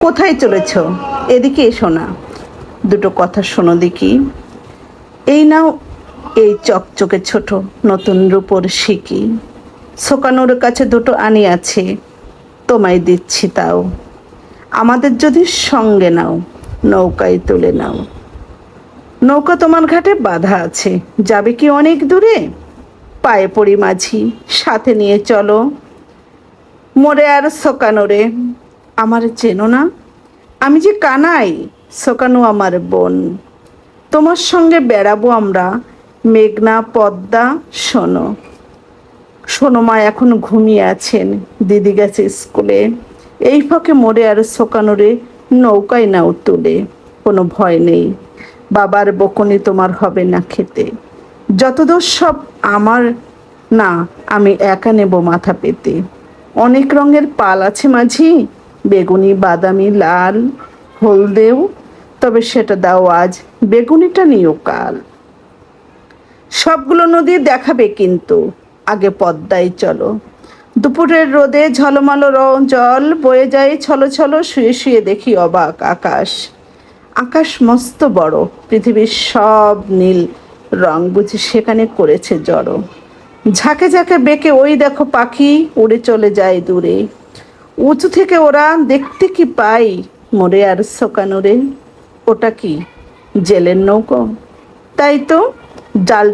কোথায় চলেছ? এদিকে এসো না, দুটো কথা শোনো দেখি। এই নাও, এই চকচকে ছোট নতুন রূপোর সিকি। শোকানোর কাছে দুটো আনি আছে, তোমায় দিচ্ছি তাও। আমাদের যদি সঙ্গে নাও, নৌকায় তুলে নাও। নৌকা তোমার ঘাটে বাঁধা আছে, যাবে কি অনেক দূরে? পায়ে পড়ি মাঝি, সাথে নিয়ে চলো। মোরে আর শোকানোরে, আমার চেনো না? আমি যে কানাই, শোকানো আমার বোন। তোমার সঙ্গে বেড়াবো আমরা, মেঘনা পদ্মা। শোনো শোনো মা এখন ঘুমিয়ে আছেন, দিদি গেছে স্কুলে। এই ফাঁকে মোরে আর শোকানোরে নৌকায় নাও তুলে। কোনো ভয় নেই, বাবার বকুনি তোমার হবে না খেতে। যত দোষ সব আমার, না আমি একা নেব মাথা পেতে। অনেক রঙের পাল আছে মাঝি, বেগুনি বাদামি লাল হলদেও। তবে সেটা দাও আজ, বেগুনিটা নিও কাল। সবগুলো নদী দেখাবে কিন্তু, আগে পদ্মায় চলো। দুপুরের রোদে ঝলমল জল বয়ে যায় ছলো ছলো, শুয়ে শুয়ে দেখি অবাক আকাশ। আকাশ মস্ত বড়, পৃথিবীর সব নীল রং বুঝি সেখানে করেছে জড়ো। ঝাঁকে ঝাঁকে বেঁকে ওই দেখো পাখি উড়ে চলে যায় দূরে। উঁচু থেকে ওরা দেখতে কি পাই, মোরে আর শোকানোরে। ওটা কি জেলের নৌকো? তাই তো, জাল